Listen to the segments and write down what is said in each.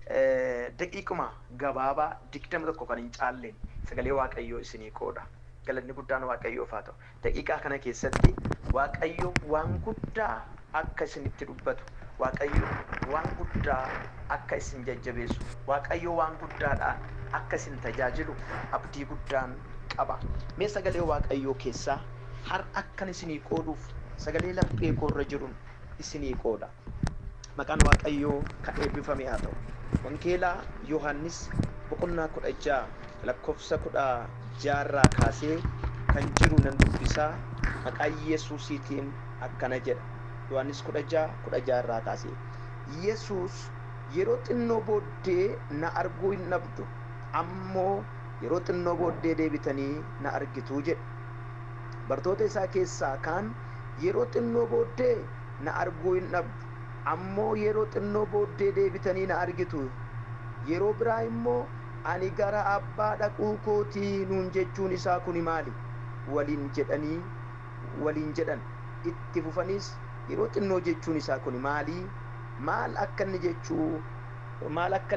daqiiquma gabaabaa 21 kan hin caalleen sagalee Waaqayyoo isinii qooda. Galanni guddaan Waaqayyoof haa ta'u. Daqiiqaa kana keessatti Waaqayyo waan guddaa akka isinitti dubbatu, Waaqayyo waan guddaa akka isin jajjabeessu, Waaqayyo waan guddaadhaan akka isin tajaajilu abdii guddaan qaba. Mee sagalee Waaqayyoo keessaa har akkan isinii qooduuf sagalee laphee koorra jiruun isinii qooda. Maqaan Waaqayyoo kan eebbifame haa ta'u. Wangeelaa Yohaannis boqonnaa 16 lakkoofsa 16 kaasee kan jiru nan dubbisaa. Maqaa Yesuusiitiin akkana jedha. Yohaannis 16 kaasee. Yesuus yeroo xinnoo booddee na arguu hin dhabdu, ammoo yeroo xinnoo booddee deebitanii na argitu jedhe. Bartoota isaa keessaa kaan yeroo xinnoo booddee na arguu hin dhabdu, ammoo yeroo xinnoo booddee deebitanii na argitu. Yeroo biraa immoo ani gara abbaa dhaquu kootii nuun jechuun isaa kuni maali? Waliin jedhan. Itti fufanis yeroo xinnoo jechuun isaa kuni maali? Maal akka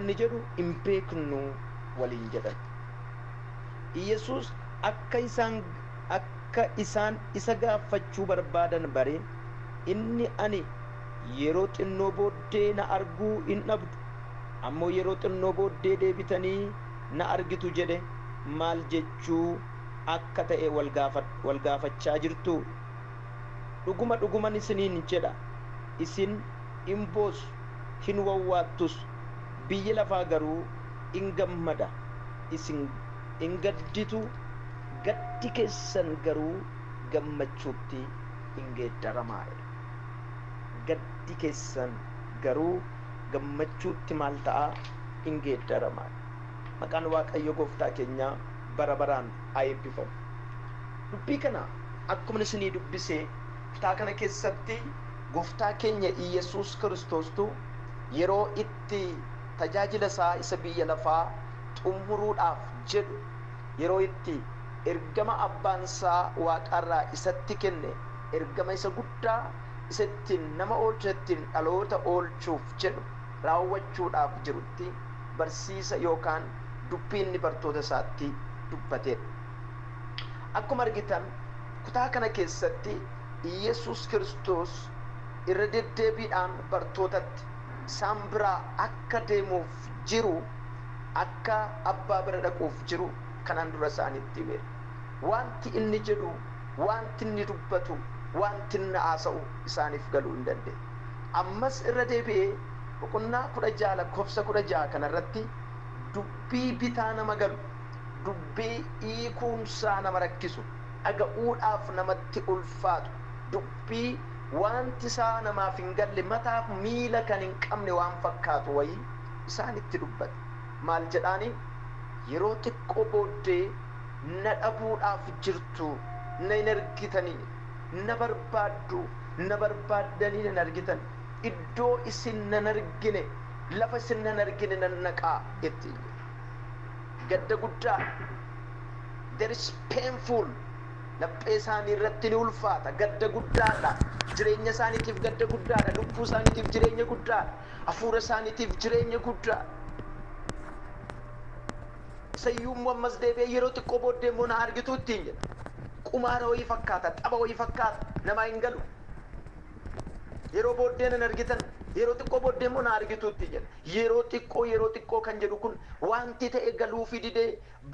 inni jedhu hin beeknu waliin jedhan. Yesuus akka isaan isa gaafachuu barbaadan bare inni ani yeroo xinnoo booddee na arguu hin dhabdu, ammoo yeroo xinnoo booddee deebitanii na argitu jedhe maal jechuu akka ta'e wal gaafachaa jirtu. Dhuguman isiniin jedha, isin hin boossu hin wawwaattus, biyyi lafaa garuu hin gammada. Isin hin gadditu, gaddi keessan garuu gammachuutti hin geeddaramaa. Gaddi keessan garuu gammachuutti maal ta'a? Hin geeddaramaa. Maqaan Waaqayyo Gooftaa keenyaa bara baraan haa eebbifamu. Dubbii kana akkuma isinii dubbisee kutaa kana keessatti Gooftaa keenya Iyesuus Kiristoostu yeroo itti tajaajila isaa isa biyya lafaa xumuruudhaaf jedhu, yeroo itti ergama abbaan isaa Waaqarraa isatti kenne, ergama isa guddaa isa ittiin nama oolchu, ittiin dhaloota oolchuuf jedhu raawwachuudhaaf jirutti barsiisa yookaan dubbii inni bartoota isaatti dubbateedha. Akkuma argitan kutaa kana keessatti Iyesuus Kiristoos irra deddeebiidhaan bartootatti isaan biraa akka deemuuf jiru, akka abbaa bira dhaquuf jiru kanaan dura isaanitti hime. Wanti inni jedhu, wanti inni dubbatu, wanti inni haasa'u isaaniif galuu hin dandeenye. Ammas irra deebi'ee boqonnaa 16 lakkoofsa 16 kanarratti dubbii bitaa nama galu, dubbii hiikuumsaa nama rakkisu, dhaga'uudhaaf namatti ulfaatu, dubbii wanti isaa namaaf hin galle, mataaf miila kan hin qabne waan fakkaatu wayii isaanitti dubbate. Maal jedhaanii? Yeroo xiqqoo booddee na dhabuudhaaf jirtu, na hin argitanii, na barbaaddu, na barbaaddanii nan argitan, iddoo isin nan argine, lafa isin nan argine nan naqaa jetti. Gadda guddaa, there is painful, laphee isaanii irratti ni ulfaata, gadda guddaadha, jireenya isaaniitiif gadda guddaadha, lubbuu isaaniitiif jireenya guddaadha, hafuura isaaniitiif jireenya guddaadha. Sayyuummoo ammas deebi'ee yeroo xiqqoo booddee immoo na argitu ittiin jedha. Qumaara wayii fakkaata, tapha wayii fakkaata, namaa hin galu. Yeroo booddee nan argitan, yeroo xiqqoo booddee immoo na argitu ittiin jedha. Yeroo xiqqoo kan jedhu kun wanti ta'e galuufi didee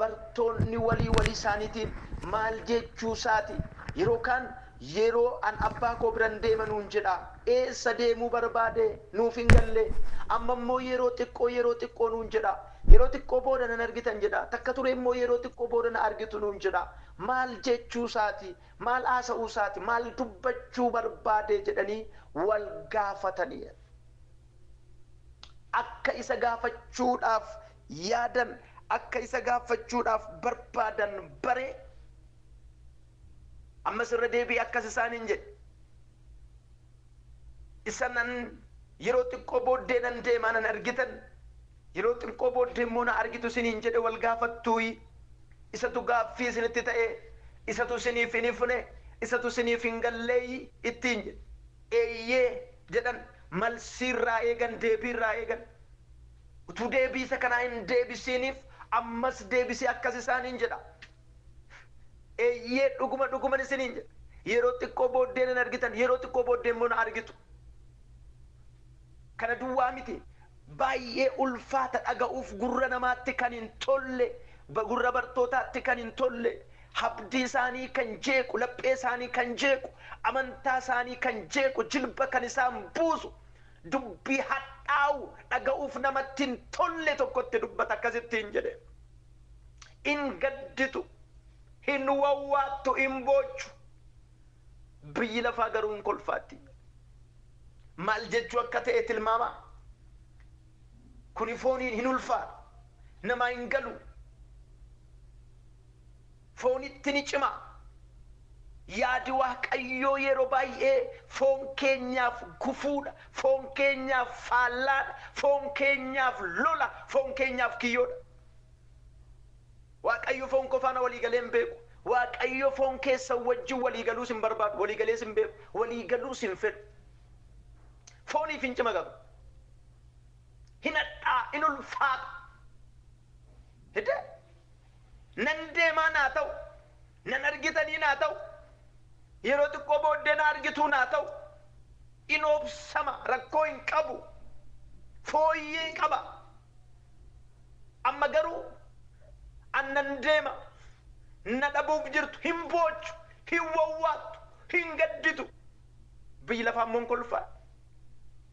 bartoonni walii isaaniitiin maal jechuu isaati. Yeroo kaan yeroo an abbaa koo biran deema nuun jedha, eessa deemuu barbaade nuuf hin galle. Amma immoo yeroo xiqqoo nuun jedha. Yeroo xiqqoo booda nan argitan jedha. Takka ture immoo yeroo xiqqoo booda na argitu nuun jedha. Maal jechuu isaati? Maal haasa'uu isaati? Maal dubbachuu barbaade jedhanii wal gaafatanii. Akka isa gaafachuudhaaf yaadan, akka isa gaafachuudhaaf barbaadan bare ammas irra deebi'ee akkas isaaniin jedhe. Isa nan yeroo xiqqoo booddee nan deema nan argitan, yeroo xiqqoo booddee immoo na argitu isiniin jedhe wal gaafattuuyi. Isatu gaaffii isinitti ta'e, isatu isiniif hin ifne, isatu isiniif hin galleeyyi ittiin jedhe. Eeyyee jedhan, malsiirraa eegan, deebiirraa eegan. utuu deebisa kana hin deebisiniif ammas deebisee akkas isaaniin jedha. Eeyyee dhuguma isiniin jedha. Yeroo xiqqoo booddee nan argitan, yeroo xiqqoo booddee immoo na argitu. Kana duwwaa miti. Baay'ee ulfaata dhaga'uuf gurra namaatti kan hin tolle, gurra bartootaatti kan hin tolle, habdii isaanii kan jeequ, laphee isaanii kan jeequ, amantaa isaanii kan jeequ, jilba kan isaan buusu, dubbii hadhaa'u dhaga'uuf namatti hin tolle tokkotti dubbata akkasittiin jedhe. In gadditu, hin wawwaattu, hin boochu. Biyyi lafaa garuu hin kolfaatti. Maal jechuu akka ta'e tilmaama. Kuni fooniin hin ulfaatu, namaa hin galu. Foonitti ni cima. Yaadi Waaqayyoo yeroo baay'ee foon keenyaaf gufuudha, foon keenyaaf faallaadha, foon keenyaaf lola, foon keenyaaf kiyyoodha. Waaqayyo foon kofaana waliigalee hin beeku. Waaqayyo foon keessa wajjin waliigaluus hin barbaadu, waliigalees hin beeku, waliigaluus hin fedhu. Fooniif hin cima qaba. Hin hadhaa, hin ulfaata. Hidde nan deemaa naa ta'u, nan argitanii naa ta'u, yeroo xiqqoo booddee na argituu naa ta'u, in obsama, rakkoo hin qabu, fooyyee qaba. Amma garuu annan deema, na dhabuuf jirtu, hin boochu, hin wawwaattu, hin gadditu. Biyyi lafaa immoo kolfaa.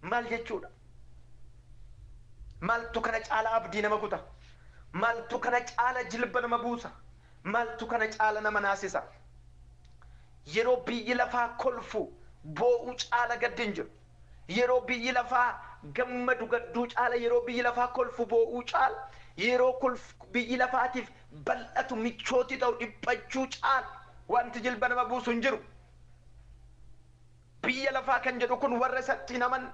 Maal jechuudha? Maaltu kana caala abdii nama kuta? Maaltu kana caala jilba nama buusa? Maaltu kana caala nama naasisa? Yeroo biyyi lafaa kolfu boo'uu caala gaddi hin jiru. Yeroo biyyi lafaa gammadu gadduu caala, yeroo biyyi lafaa kolfu boo'uu caala, yeroo biyyi lafaatiif bal'atu michooti ta'u dhiphachuu caala wanti jilba nama buusu hin jiru. Biyya lafaa kan jedhu kun warra isatti hin amanne.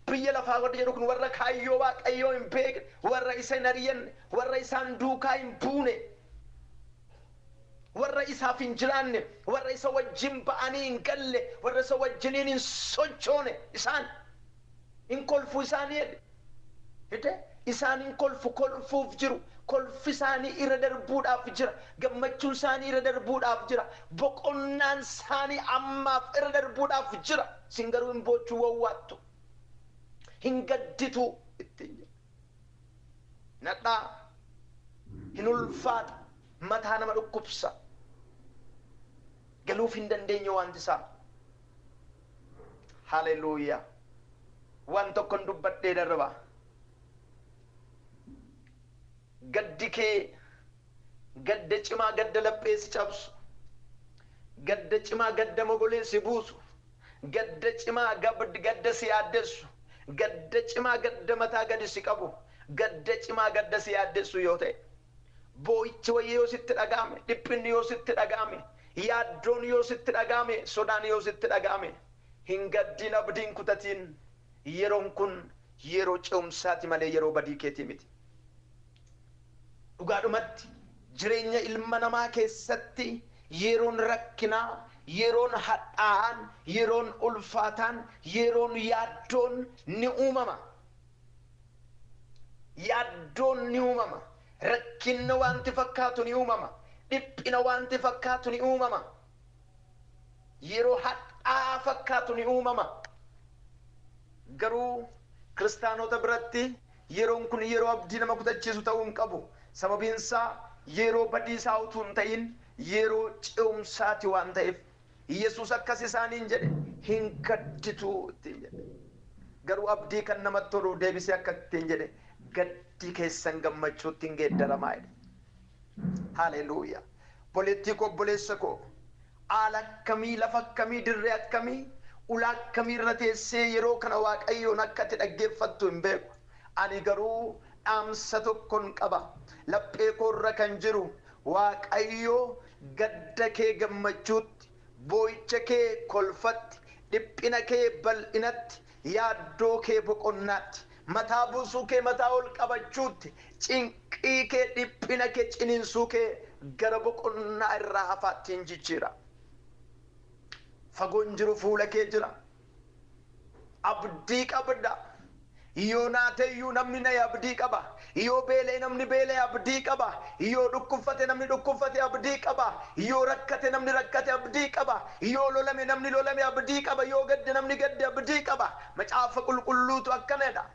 Biyya lafaa warra jedhu kun warra kaayyoo Waaqayyoo hin beekne, warra isa hin ari'anne, warra isaan duukaa hin buune, warra isaaf hin jiraanne, warra isa wajjin ba'anii hin galle, warra isa wajjiniin hin sochoone, isaan hin kolfu isaanii jedhe. Isaan hin kolfuuf jiru. Kolfi isaanii irra darbuudhaaf jira. Gammachuun isaanii irra darbuudhaaf jira. Boqonnaan isaanii ammaaf irra darbuudhaaf jira. Isin garuu hin boochuu wawwaattu. Hin gadditu ittiin jedha. Nadhaa hin ulfaata. Mataa nama dhukkubsa. Galuuf hin dandeenye wanti isaa. Haleluuyaa. Waan tokkon dubbadhee darbaa. Gaddi kee gadda cimaa, gadda lapheessi cabsu, gadda cimaa, gadda mogoleessi buusu, gadda cimaa, gadda si yaaddessu, gadda cimaa, gadda mataa gadi si qabu, gadda cimaa, gadda si yaaddessu yoo ta'e, boo'ichi wayii yoo sitti dhaga'ame, dhiphinni yoo sitti dhaga'ame, yaaddoon yoo sitti dhaga'ame, sodaan yoo sitti dhaga'ame, hin gaddin, abdiin kutatiin. Yeroon kun yeroo ce'umsaati malee yeroo badii keetii miti. Dhugaadhumatti jireenya ilma namaa keessatti yeroon rakkinaa, yeroon hadhaa'aan, yeroon ulfaataan, yeroon yaaddoon ni uumama. Yaaddoon ni uumama. Rakkinna wanti fakkaatu ni uumama. Dhiphina wanti fakkaatu ni uumama. Yeroo hadhaa fakkaatu ni uumama. Garuu kiristaanota biratti yeroon kun yeroo abdii nama kutachiisu ta'uu hin qabu. Sababiin isaa yeroo badiisaa utuu hin ta'in yeroo ce'umsaati waan ta'eef Yesuus akkas isaaniin jedhe hin gadditu ittiin jedhe. Garuu abdii kan namatti tolu deebisee akka ittiin jedhe gaddi keessan gammachuutti hin geeddaramaa jedhe. Haleluuyaa. Obboleettii koo, obboleessa koo, haala akkamii, lafa akkamii, dirree akkamii, ulaa akkamii irra teessee yeroo kana Waaqayyoon akka ati dhaggeeffattu hin beeku. Ani garuu dhaamsa tokkon qaba. Laphee koorra kan jiru Waaqayyoo gadda kee gammachuutti, boo'icha kee kolfatti, dhiphina kee bal'inatti, yaaddoo kee boqonnaatti, mataa buusuu kee mataa ol qabachuutti, cinqii kee dhiphina kee ciniinsuu kee gara boqonnaa irraa hafaatti hin jijjiira. Fagoon jiru fuula kee jira. Abdii qabda. Yoo naateyyuu namni na abdii qaba. Yoo beelee namni beelee abdii qaba. Yoo dhukkubfate namni dhukkubfate abdii qaba. Yoo rakkate namni rakkate abdii qaba. Yoo lolame namni lolame abdii qaba. Yoo gadde namni gadde abdii qaba. Macaafa qulqulluutu akkanadha.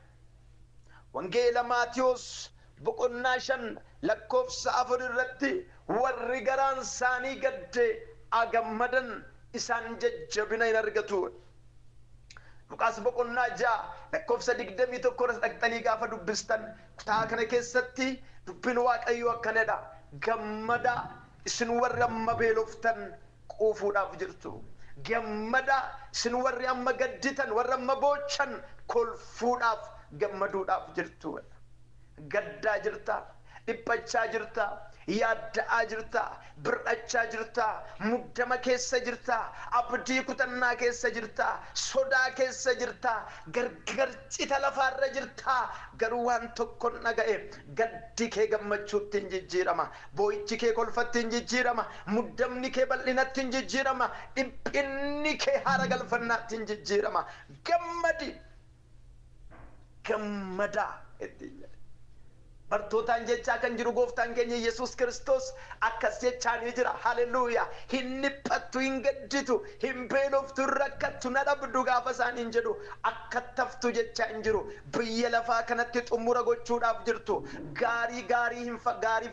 Wangeela Maatiyos boqonnaa 5 lakkoofsa 4 irratti warri garaan isaanii gadde agammadan isaan jajjabina hin argatu. Luqaas boqonnaa 6 lakkoofsa 21 irratti dhaqxanii gaafa dubbistan kutaa kana keessatti dubbiin Waaqayyoo akkanadha. Gammada isin warri amma beeloftan quufuudhaaf jirtu. Gammada isin warri amma gadditan warri amma boochan kolfuudhaaf gammaduudhaaf jirtu. Gaddaa jirta, dhiphachaa jirta, yaadda'aa jirta, bir'achaa jirta, muddama keessa jirta, abdii kutannaa keessa jirta, sodaa keessa jirta, gargar cita lafaarra jirta. Garuu waan tokko dhaga'e gaddi kee gammachuutti hin jijjiirama, boo'ichi kee kolfatti hin jijjiirama, muddamni kee bal'inatti hin jijjiirama, dhiphinni kee haara galfannaatti hin jijjiirama. Gammadi, gammadaa ittiin jedhe. Bartootaan jechaa kan jiru gooftaan keenya Yesuus Kiristoos akkas jechaan jira. Haleluuyaa. Hin dhiphattu, hin gadditu, hin beeloftu, hin rakkattu, na dhabdu gaafa isaan hin jedhu akka taftu jechaa hin jiru. Biyya lafaa kanatti xumura gochuudhaaf jirtu. Gaarii gaarii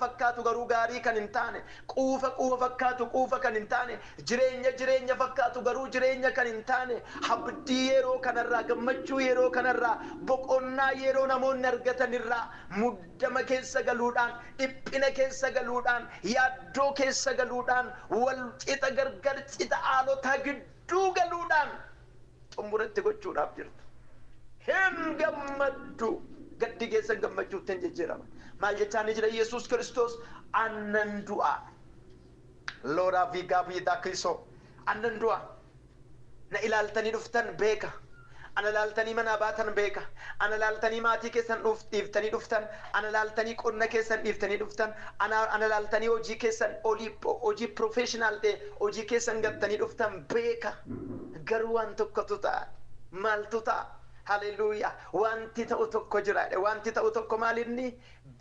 fakkaatu garuu gaarii kan hin taane, quufa fakkaatu quufa kan hin taane, jireenya fakkaatu garuu jireenya kan hin taane, abdii yeroo kanarraa, gammachuu yeroo kanarraa, boqonnaa yeroo namoonni argatanirraa muddama keessa galuudhaan, dhiphina keessa galuudhaan, yaaddoo keessa galuudhaan, wal qixa gargar qixa haalota gidduu galuudhaan xumuratti gochuudhaaf jirtu. Hin gammaddu, gaddi keessa gammachuutti hin jijjiirama. Maal jechaan jira Yesuus Kiristoos? Aannan du'aa. Looraa fi gaafiidhaa Kiristoo aannan du'aa. Na ilaaltanii dhuftan beeka. Ana laaltanii mana baatan beeka. Ana laaltanii maatii keessan dhiiftanii dhuftan. Ana laaltanii qonna keessan dhiiftanii dhuftan. Ana laaltanii hojii keessan hojii professional ta'e hojii keessan gattanii dhuftan beeka. Garuu waan tokkotu ta'a. Maaltu ta'a? Haleluuyaa. Wanti ta'u tokko jira. Wanti ta'u tokko maalinni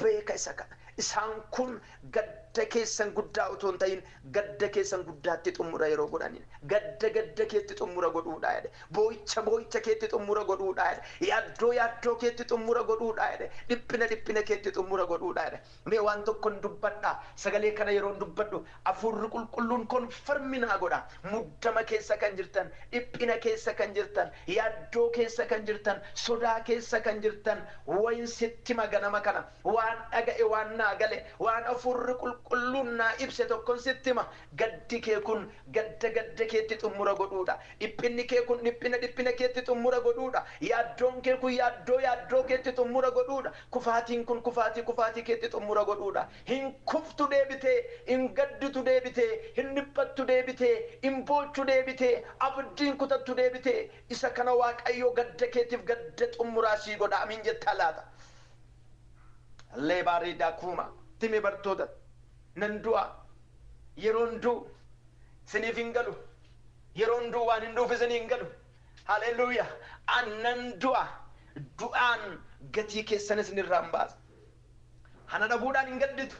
beeka isa kana. Isaan kun gadda keessan guddaa utuu hin ta'in gadda keessan guddaatti xumura yeroo godhanin. Gadda keetti xumura godhuudha jedhe. Boo'icha keetti xumura godhuudha jedhe. Yaaddoo keetti xumura godhuudha jedhe. Dhiphina keetti xumura godhuudha jedhe. Mee waan tokkoon dubbadha. Sagalee kana yeroon dubbadhu hafuurri qulqulluun konfirminaa godha. Muddama keessa kan jirtan, dhiphina keessa kan jirtan, yaaddoo keessa kan jirtan, sodaa keessa kan jirtan, wayin sitti maganama kana waan dhaga'e waan gale waan hafuurri qulqulluun naa ibse tokkon sittima. Gaddi kee kun gadda keetti xumura godhuudha. Dhiphinni kee kun dhiphina keetti xumura godhuudha. Yaaddoon kee kun yaaddoo keetti xumura godhuudha. Kufaatiin kun kufaatii keetti xumura godhuudha. Hin kuftu deebitee, hin gadditu deebitee, hin dhiphattu deebitee, hin boochu deebitee, abdiin kutattu deebitee. Isa kana Waaqayyoo gadda keetiif gadda xumuraa sii godha. Amiin jettaa laata? Leebaarii daakuma timi bartoota nan du'a yeroon du'u isiniif hin galu, yeroon du'u waan hin dhuuf isinii hin galu. Haleluuyaa. Nan du'a, du'aan gatii keessan isinirraa hin baasa. Ana dhabuudhaan hin gadditu,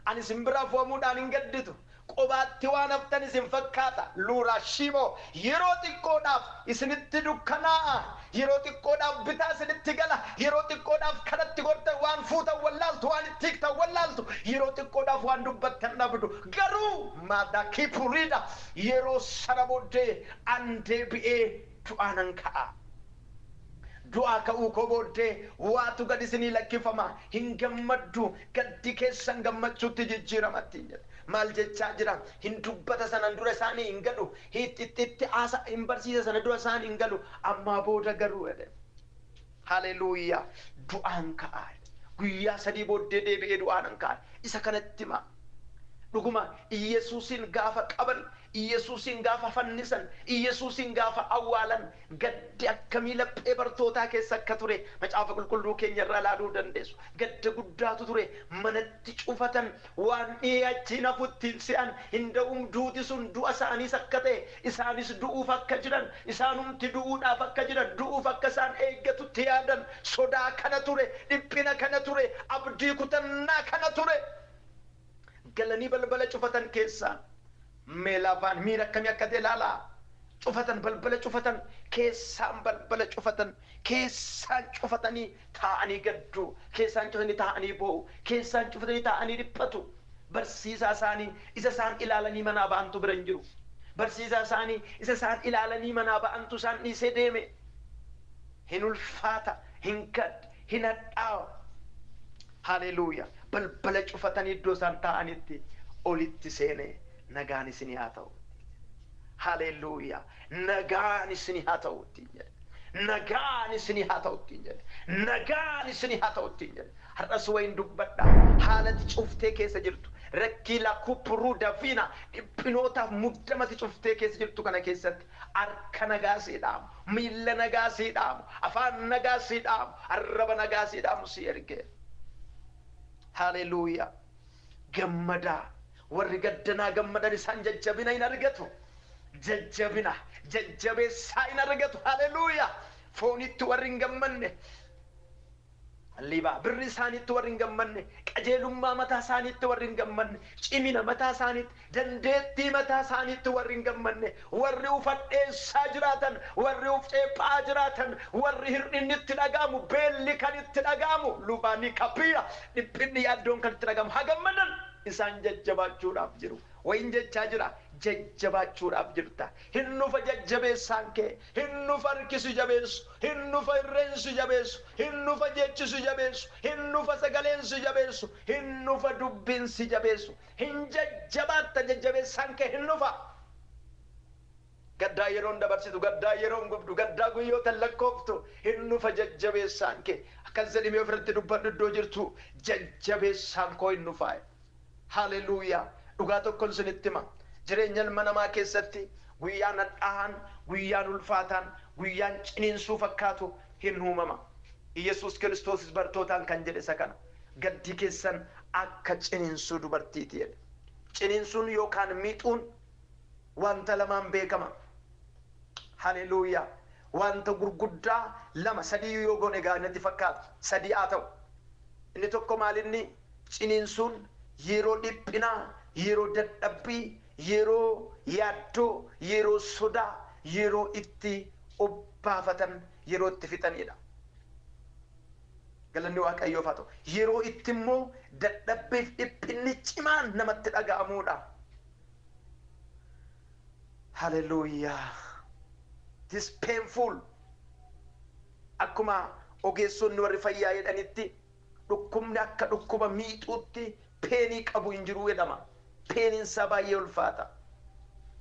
ani isin biraa fuudhamuudhaan hin gadditu. Qobaatti waan haftan isin fakkaata. Luuraa shimoo yeroo xiqqoodhaaf isinitti dukkanaa'a. Yeroo xiqqoodhaaf bitaa isinitti gala. Yeroo xiqqoodhaaf kanatti gortan waan fuutan wallaaltu, waan itti hiiktan wallaaltu. Yeroo xiqqoodhaaf waan dubbattan dhabdu. Garuu maadaa kipuriidha. Yeroo sana booddee an deebi'ee du'aanan ka'a. Du'aa ka'uu koo booddee waatu gad isinii lakkifama. Hin gammaddu, gaddi keessan gammachuutti jijjiiramatti jedhe. Maal jechaa jira? Hin dubbata sanan dura isaanii hin galu. Itti haasa hin barsiisa sana dura isaanii hin galu. Ammaa booda garuu jedhe. Haleluuyaa. Du'aan ka'a. Guyyaa 3 booddee deebi'ee du'aanan ka'a. Isa kanatti hima. Dhuguma Yesuusin gaafa qaban Yesuusin gaafa fannisan Yesuusin gaafa awwaalan gaddi akkamii laphee bartootaa keessa akka ture macaafa qulqulluu keenya irraa ilaaluu dandeessu. Gadda guddaatu ture. Manatti cufatan waan dhiyaachin hafuttiin se'an hinda'uun duuti sun du'a isaaniis akka ta'e isaanis du'uuf akka jiran isaanumti du'uudhaaf akka jiran du'uuf akka isaan eeggatutti yaadan sodaa kana ture dhiphina kana ture abdii kutannaa kana ture. Galanii balbala cufatan keessaa meelaafaan miira akkamii akka ta'e ilaalaa. Cufatan balbala cufatan keessaan balbala cufatan keessaan cufatanii taa'anii gaddu keessaan cufatanii taa'anii boo'u keessaan cufatanii taa'anii dhiphatu. Barsiisaa isaanii isa isaan ilaalanii manaa ba'antu bira hin jiru. Barsiisaa isaanii isa isaan ilaalanii manaa ba'antu isaan dhiisee deeme. Hin ulfaata hin gad hin hadhaawa. Haleluuyaa. Balbala cufatanii iddoo isaan taa'anitti olitti seenee nagaan isinii haa ta'u. Haleluuyaa. Nagaan isinii haa ta'u ittiin jedhe. Nagaan isinii haa ta'u ittiin jedhe. Nagaan isinii haa ta'u ittiin jedhe. Har'as wayin dubbadha. Haalati cuftee keessa jirtu. Rakkii lakkuu dafina dhiphinootaaf muddamati cuftee keessa jirtu kana keessatti harka nagaa sii dhaamu, miilla nagaa sii dhaamu, afaan nagaa sii dhaamu, arraba nagaa sii dhaamu si erge. Haleluuyaa. Gammadaa. Warri gaddanaa gammadan isaan jajjabina hin argatu. Jajjabina jajjabeessaa hin argatu. Haleluuyaa. Foonitti warri hin gammanne liba birri isaaniitti warri hin gammanne qajeelummaa mataa isaaniitti warri hin gammanne cimina mataa isaaniitti dandeettii mataa isaaniitti warri hin gammanne warri ufadheessaa jiraatan warri uf ceephaa jiraatan warri hir'inni itti dhaga'amu beelli kan itti dhaga'amu lubaanii kaphiya dhiphinni yaaddoon kan itti dhaga'amu haa gammadan isaan jajjabaachuudhaaf jiru. Wayin jechaa jira jajjabaachuudhaaf jirta. Hin nufa jajjabeessaan kee, hin nufa harkisu jabeessu, hin nufa irreensu jabeessu, hin nufa jechisu jabeessu, hin nufa sagaleensu jabeessu, hin nufa dubbinsi jabeessu. Hin jajjabaatta jajjabeessaan kee hin nufa. Gaddaa yeroon dabarsitu, gaddaa yeroon gubdu, gaddaa guyyootan lakkooftu hin nufa jajjabeessaan kee. Akkas jedhimee ofirratti dubbadhu iddoo jirtu jajjabeessaan koo hin nufaa. Haleluuyaa. Dhugaa tokkon isinitti hima. Jireenya ilma namaa keessatti guyyaan hadhaa'aan, guyyaan ulfaataan, guyyaan ciniinsuu fakkaatu hin uumama. Yesuus Kiristoosis bartootaan kan jedhe isa kana. Gaddi keessan akka ciniinsuu dubartiiti jedhe. Ciniinsuun yookaan miixuun wanta lamaan beekama. Haleluuyaa. Wanta gurguddaa lama sadii yoo goone gaanatti fakkaata. Sadii haa ta'u. Inni tokko maalinni ciniinsuun yeroo dhiphinaa, yeroo dadhabbii, yeroo yaaddoo, yeroo sodaa, yeroo itti obbaafatan, yeroo itti fixanidha. Galanni Waaqayyoof haa ta'u. Yeroo itti immoo dadhabbiif dhiphinni cimaan namatti dhaga'amuudha. Hallelujah. It is painful. Akkuma ogeessonni warri fayyaa jedhanitti dhukkubni akka dhukkuba miixuutti peenii qabu hin jiru jedhama. Peeniin isaa baay'ee ulfaata.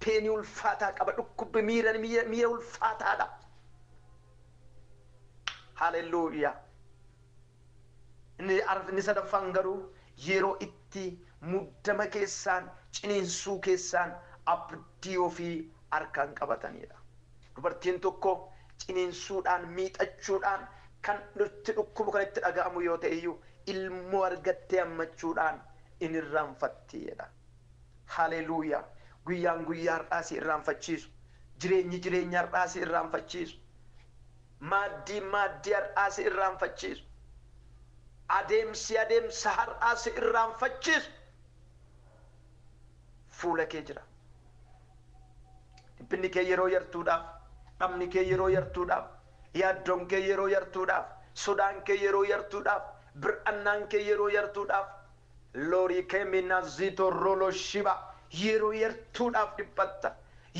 Peenii ulfaataa qaba. Dhukkubbi miira ulfaataadha. Hallelujah. Inni sadaffaan garuu yeroo itti muddama keessaan ciniinsuu keessaan abdii ofii harkaan qabatanidha. Dubartiin tokko ciniinsuudhaan miixachuudhaan kan nutti dhukkubu kan itti dhaga'amu yoo ta'e iyyuu ilmoo argattee hammachuudhaan in irraanfattiidha. Haleluuyaa. Guyyaan guyyaa har'aa si irraanfachiisu. Jireenyi har'aa si irraanfachiisu. Maaddii har'aa si irraanfachiisu. Adeemsa har'aa si irraanfachiisu. Fuula kee jira. Dhiphinni kee yeroo yartuudhaaf, dhabni kee yeroo yartuudhaaf, yaaddoon kee yeroo yartuudhaaf, sodaan kee yeroo yartuudhaaf, bir'annaan kee yeroo yartuudhaaf, loorii kee minazito rolo shiba yeroo yartuudhaaf dhiphatta,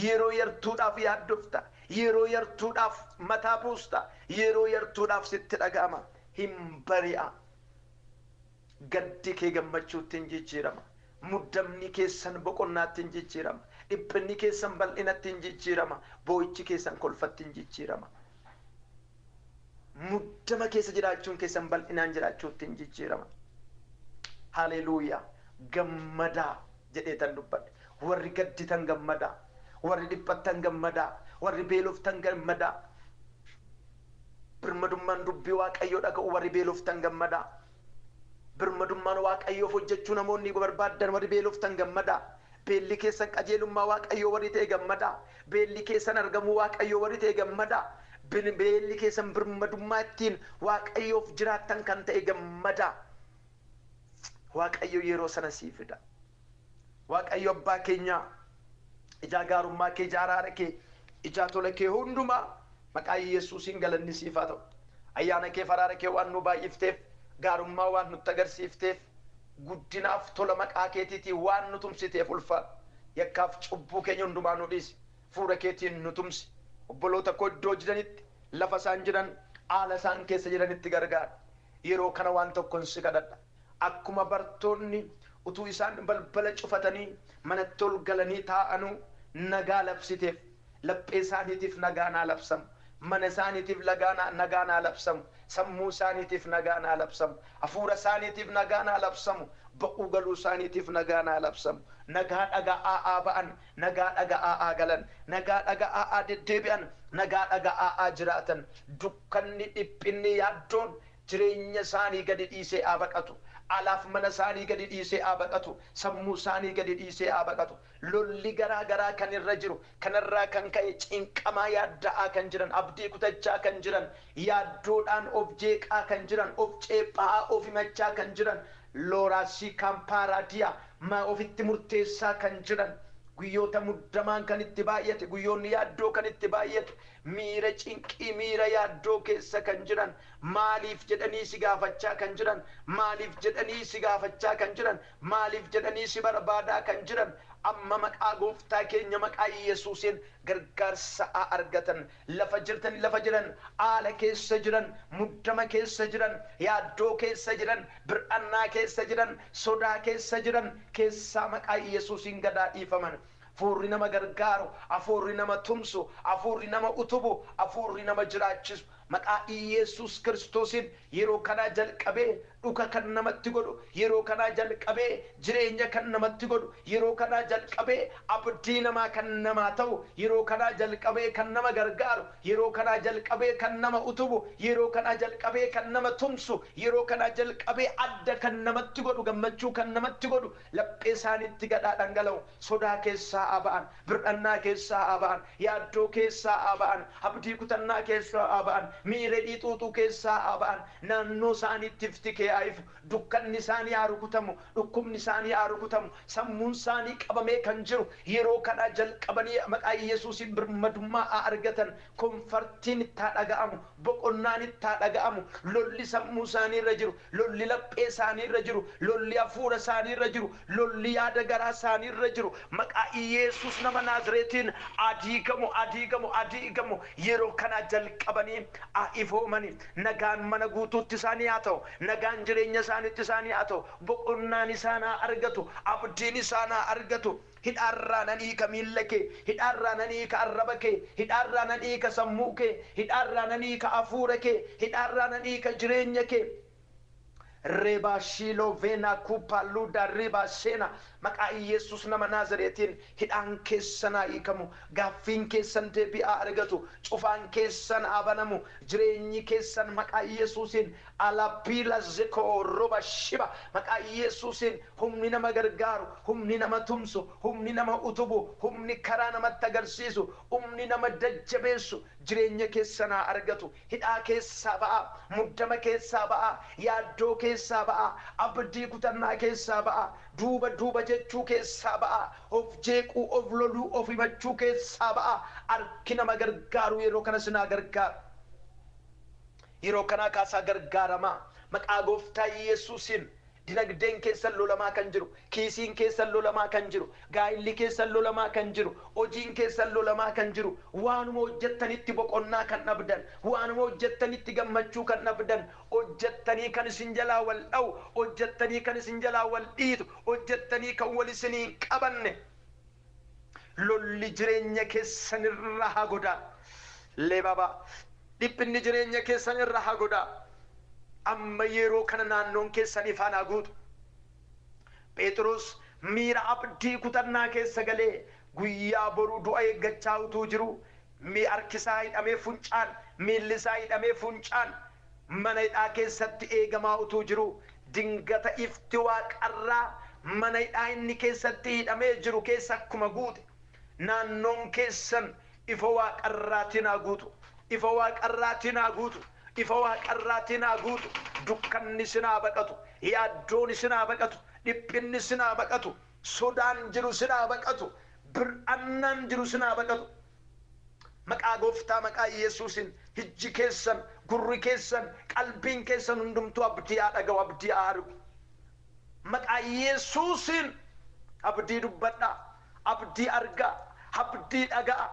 yeroo yartuudhaaf yaaddofta, yeroo yartuudhaaf mataa buusta, yeroo yartuudhaaf sitti dhaga'ama. Hin bari'a. Gaddi kee gammachuutti hin jijjiirama. Muddamni keessan boqonnaatti hin jijjiirama. Dhiphinni keessan bal'inatti hin jijjiirama. Boo'ichi keessan kolfatti hin jijjiirama. Muddama keessa jiraachuun keessan bal'inaan jiraachuutti hin jijjiirama. Haleluuyaa. Gammadaa jedheetan dubbadhe. warri gadditan gammada, warri dhiphatan gammada, warri beeloftan gammada. Birmadummaan dubbii Waaqayyoo dhaga'u warri beeloftan gammada. Birmadummaan Waaqayyoof hojjechuu namoonni barbaadan warri beeloftan gammada. Beelli keessan qajeelummaa Waaqayyoo warri ta'e gammada. Beelli keessan argamuu Waaqayyoo warri ta'e gammada. Beelli keessan birmadummaa ittiin Waaqayyoof jiraattan kan ta'e gammada. Waaqayyo yeroo sana sii fida. Waaqayyo abbaa keenya ijaa gaarummaa kee, ijaa araara kee, ijaa tola kee hundumaa maqaa Yesuusiin galanni siif haa ta'u. Ayyaana kee araara kee waan nu baay'ifteef, gaarummaa waan nutti agarsiifteef, guddinaaf tola maqaa keetiitiin waan nu tumsiteef ulfaadhu. Yakkaaf cubbuu keenya hundumaa nu dhiisi. Fuula keetiin nu tumsi. Obboloota koo iddoo jiranitti, lafa isaan jiran, haala isaan keessa jiranitti gargaara. Yeroo kana waan tokkoon si kadhadha. Akkuma bartoonni utuu isaan balbala cufatanii manatti ol galanii taa'anuu nagaa labsiteef, laphee isaaniitiif nagaa naa labsamu. Mana isaaniitiif nagaa naa labsamu. Sammuu isaaniitiif nagaa naa labsamu. Hafuura isaaniitiif nagaa naa labsamu. Ba'uu galuu isaaniitiif nagaa naa labsamu. Nagaa dhaga'aa ba'an, nagaa dhaga'aa galan, nagaa dhaga'aa deddeebi'an, nagaa dhaga'aa jiraatan. Dukkanni, dhiphinni, yaaddoon jireenya isaanii gadi dhiisee haa baqatu. Alaaf mana isaanii gadi dhiisee haa baqatu. Sammuu isaanii gadi dhiisee haa baqatu. Lolli garaa garaa kan irra jiru, kanarraa kan ka'e cinqamaa yaadda'aa kan jiran, abdii kutachaa kan jiran, yaaddoodhaan of jeeqaa kan jiran, of ceephaa of himachaa kan jiran, looraasii kaampaaraadiyaa maa ofitti murteessaa kan jiran, guyyoota muddamaan kan itti baay'ate, guyyoonni yaaddoo kan itti baay'ate, miira cinqii, miira yaaddoo keessa kan jiran, maaliif jedhanii si gaafachaa kan jiran, maaliif jedhanii si gaafachaa kan jiran, maaliif jedhanii si barbaadaa kan jiran, amma maqaa gooftaa keenya maqaa Yesuusiin gargaarsa argatan. Lafa jirtan, lafa jiran, haala keessa jiran, muddama keessa jiran, yaaddoo keessa jiran, bir'annaa keessa jiran, sodaa keessa jiran keessaa maqaa Yesuusiin gadaa dhiifaman. Hafuurri nama gargaaru, hafuurri nama tumsu, hafuurri nama utubu, hafuurri nama jiraachisu maqaa Yesuus Kiristoosiin yeroo kanaa jalqabee dhuka kan namatti godhu, yeroo kanaa jalqabee jireenya kan namatti godhu, yeroo kanaa jalqabee abdii namaa kan namaa ta'u, yeroo kanaa jalqabee kan nama gargaaru, yeroo kanaa jalqabee kan nama utubu, yeroo kanaa jalqabee kan nama tumsu, yeroo kanaa jalqabee adda kan namatti godhu, gammachuu kan namatti godhu, laphee isaaniitti gadhaa dhangala'u, sodaa keessaa haa ba'an, bir'annaa keessaa haa ba'an, yaaddoo keessaa haa ba'an, abdii kutannaa keessaa haa ba'an, miira dhiixuuxuu keessaa haa ba'an. Naannoo isaaniitti ifti kee haa ifu, dukkanni isaanii haa rukutamu, dhukkubni isaanii haa rukutamu, sammuun isaanii qabamee kan jiru yeroo kana jalqabanii maqaa Yesuusiin birmadummaa haa argatan. Konfartiin itti haa dhaga'amu, boqonnaan itti haa dhaga'amu. Lolli sammuu isaanii irra jiru, lolli laphee isaanii irra jiru, lolli hafuura isaanii irra jiru, lolli yaada garaa isaanii irra jiru maqaa Yesuus nama Naazreetiin adiigamu yeroo kana jalqabanii haa ifoomani. Nagaan mana guutuutti isaanii haa ta'u, nagaan jireenya isaaniitti isaanii haa ta'u, boqonnaan isaan haa argatu, abdiin isaan haa argatu. Hidhaarraa nan hiika miilla kee, hidhaarraa nan hiika arraba kee, hidhaarraa nan hiika sammuu kee, hidhaarraa nan hiika hafuura kee, hidhaarraa nan hiika jireenya kee. Reba shilo vena kupaluda reba sena maqaa Yesuus nama Naazreetiin hidhaan keessan haa hiikamu, gaaffiin keessan deebi'aa argatu, cufaan keessan haa banamu, jireenyi keessan maqaa Yesuusiin alapila zeko roba shiba maqaa Yesuusiin humni nama gargaaru, humni nama tumsu, humni nama utubu, humni karaa namatti agarsiisu, humni nama jajjabeessu jireenya keessan haa argatu. Hidhaa keessaa ba'aa, muddama keessaa ba'aa, yaaddoo keessaa ba'aa, abdii kutannaa keessaa ba'aa, duuba jechuu keessaa ba'aa, of jeequu, of loluu, of himachuu keessaa ba'aa. Harki nama gargaaru yeroo kana sinaa gargaaru, yeroo kana kaasaa gargaaramaa maqaa gooftaa Yesuusiin. Dinagdeen keessan lolamaa kan jiru, kiisiin keessan lolamaa kan jiru, gaa'illi keessan lolamaa kan jiru, hojiin keessan lolamaa kan jiru, waanuma hojjettanitti boqonnaa kan dhabdan, waanuma hojjettanitti gammachuu kan dhabdan, hojjettanii kan isin jalaa wal dha'u, hojjettanii kan isin jalaa wal dhiitu, hojjettanii kan wal isinii qabanne, lolli jireenya keessan irra haa godaa. Leebaba dhiphinni jireenya keessan irra haa godaa. Amma yeroo kana naannoon keessanii faana guutu. Phexros miira abdii kutannaa keessa galee guyyaa boruu du'a eeggachaa utuu jiru harkisaa hidhamee funcaan miillisaa hidhamee funcaan mana hidhaa keessatti eegamaa utuu jiru dingata ifti waaqarraa mana hidhaa inni keessatti hidhamee jiru keessa akkuma guute naannoon keessan ifa waaqarraatiin haa guutu, ifa waaqarraatiin haa guutu, ifa waaqarraatiin haa guutu. Dukkanni sinaa baqatu, yaaddoon sinaa baqatu, dhiphinni sinaa baqatu, sodaan jiru sinaa baqatu, bir'annaan jiru sinaa baqatu. Maqaa gooftaa maqaa Yesuusin hijji keessan, gurri keessan, qalbiin keessan hundumtuu abdii haa dhaga'u, abdii haa argu. Maqaa Yesuusin abdii dubbadhaa, abdii argaa, abdii dhaga'a.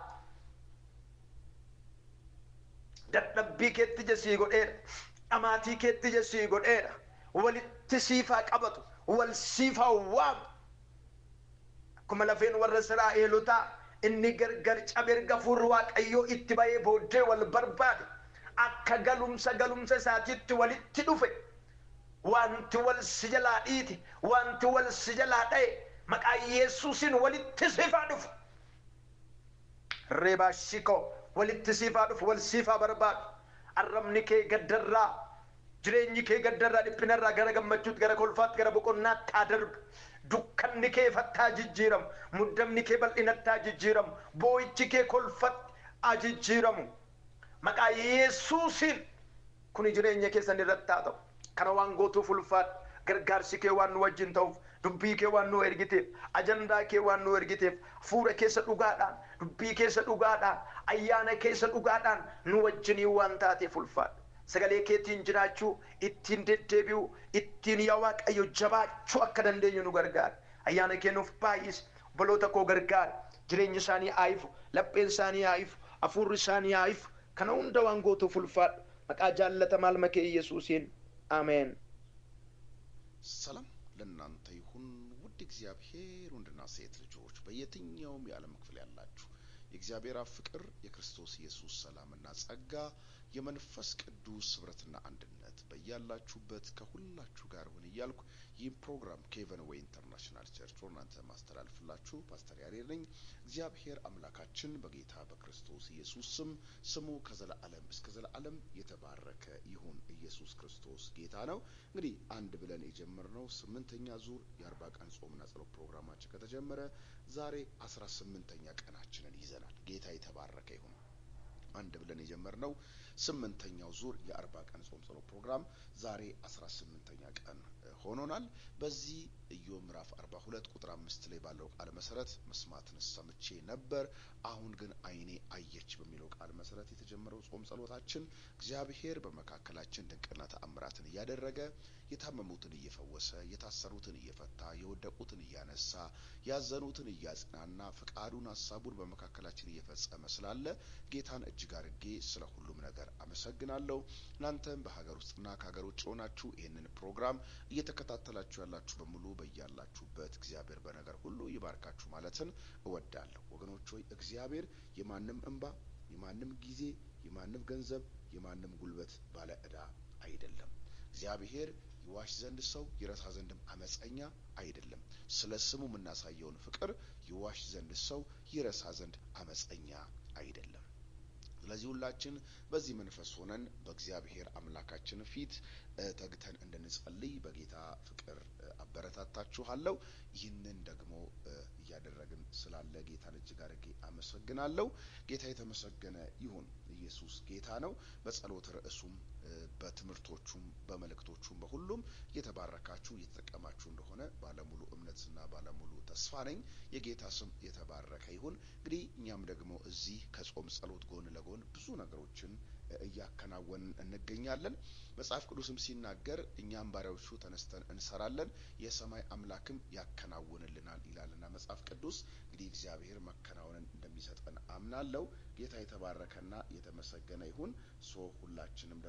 Dadhabbii keetti jesii godheera, dhamaatii keetti jesii godheera. Walitti siifaa qabatu, wal siifaa waamu. Akkuma lafeen warra Israa'eelotaa inni gargar cabe erga fuurri Waaqayyoo itti ba'ee booddee wal barbaade akka galumsa isaatiitti walitti dhufe. Wanti wal si jalaa dhiite, wanti wal si jalaa dha'e maqaa Yesuusin walitti siifaa dhufu. Reebaa shikoo walitti siifaa dhufu, wal siifaa barbaadu. Arrabni kee gaddarraa, jireenyi kee gaddarraa dhiphinarraa gara gammachuutti, gara kolfaatti, gara boqonnaatti haa darbu. Dukkanni kee fattaa jijjiiramu, muddamni kee bal'inatti haa jijjiiramu, boo'ichi kee kolfatti haa jijjiiramu. Maqaa Yesuusin kuni jireenya keessan irratti haa ta'u. Kana waan gootuuf ulfaadhu. Gargaarsi kee waan nu wajjin ta'uuf, dubbii kee waan nu ergiteef, ajandaa kee waan nu ergiteef, fuura keessa dhugaadhaan, dubbii keessa dhugaadhaan, ayyaana keessa dhugaadhaan nu wajjinii waan taateef ulfaadhu. Sagalee keetiin jiraachuu, ittiin deddeebi'uu, ittiin yaa Waaqayyo jabaachuu akka dandeenyu nu gargaara. Ayyaana kee nuuf baay'isi, obboloota koo gargaara. Jireenyi isaanii haa ifu, lapheen isaanii haa ifu, hafuurri isaanii haa ifu. Kana hunda waan gootuuf ulfaadhu. Maqaa jaallatamaa ilma kee Yesuusiin አሜን። ሰላም ለእናንተ ይሁን ውድ እግዚአብሔር ወንድና ሴት ልጆች በየትኛውም የዓለም ክፍል ያላችሁ የእግዚአብሔር ፍቅር የክርስቶስ ኢየሱስ ሰላምና ጸጋ የመንፈስ ቅዱስ ኅብረትና አንድነት በእያላችሁበት ከሁላችሁ ጋር ይሁን እያልኩ ይህ ፕሮግራም ኬቨን ዌይ ኢንተርናሽናል ቸርች ወናንተ ማስተላለፍላችሁ ፓስተር ያሬድ ነኝ። እግዚአብሔር አምላካችን በጌታ በክርስቶስ ኢየሱስ ስሙ ከዘላለም እስከ ዘላለም የተባረከ ይሁን። ኢየሱስ ክርስቶስ ጌታ ነው። እንግዲህ አንድ ብለን የጀመርነው 8ኛ ዙር የ40 ቀን ጾምና ጸሎት ፕሮግራማችን ከተጀመረ ዛሬ 18ኛ ቀናችንን ይዘናል። ጌታ የተባረከ ይሁን። አንድ ብለን የጀመርነው 8ኛው ዙር የ40 ቀን ጾም ጸሎት ፕሮግራም ዛሬ 18ኛ ቀን ሆኖናል። በዚህ ኢዮብ ምዕራፍ 42 ቁጥር 5 ላይ ባለው ቃል መሰረት መስማትን ሰምቼ ነበር አሁን ግን አይኔ አየች በሚለው ቃል መሰረት የተጀመረው ጾም ጸሎታችን እግዚአብሔር በመካከላችን ድንቅና ተአምራትን ያደረገ የታመሙትን እየፈወሰ የታሰሩትን እየፈታ የወደቁትን እያነሳ ያዘኑትን እያጽናና ፍቃዱን ሐሳቡን በመካከላችን እየፈጸመ ስላለ ጌታን እጅግ አድርጌ ስለ ሁሉም ነገር አመሰግናለሁ። እናንተም በሀገር ውስጥና ከሀገር ውጭ ሆናችሁ ይህንን ፕሮግራም እየተከታተላችሁ ያላችሁ በሙሉ በእያላችሁበት እግዚአብሔር በነገር ሁሉ ይባርካችሁ ማለትን እወዳለሁ። ወገኖች ሆይ እግዚአብሔር የማንም እንባ የማንም ጊዜ የማንም ገንዘብ የማንም ጉልበት ባለ ዕዳ አይደለም። እግዚአብሔር ይዋሽ ዘንድ ሰው ይረሳ ዘንድም አመፀኛ አይደለም። ስለ ስሙ የምናሳየውን ፍቅር ይዋሽ ዘንድ ሰው ይረሳ ዘንድ አመፀኛ አይደለም። ስለዚህ ሁላችን በዚህ መንፈስ ሆነን በእግዚአብሔር አምላካችን ፊት ተግተን እንድንጸልይ በጌታ ፍቅር አበረታታችኋለሁ። ይህንን ደግሞ እያደረግን ስላለ ጌታን እጅግ አድርጌ አመሰግናለሁ። ጌታ የተመሰገነ ይሁን። ኢየሱስ ጌታ ነው። በጸሎት ርዕሱም በትምህርቶቹም በመልእክቶቹም በሁሉም የተባረካችሁ እየተጠቀማችሁ እንደሆነ ባለሙሉ እምነትና ባለሙሉ ተስፋ ነኝ። የጌታ ስም የተባረከ ይሁን። እንግዲህ እኛም ደግሞ እዚህ ከጾም ጸሎት ጎን ለጎን ብዙ ነገሮችን እያከናወንን እንገኛለን። መጽሐፍ ቅዱስም ሲናገር እኛም ባሪያዎቹ ተነስተን እንሰራለን የሰማይ አምላክም ያከናውንልናል ይላልና መጽሐፍ ቅዱስ። እንግዲህ እግዚአብሔር መከናወንን እንደሚሰጠን አምናለሁ። ጌታ የተባረከና የተመሰገነ ይሁን። ሁላችንም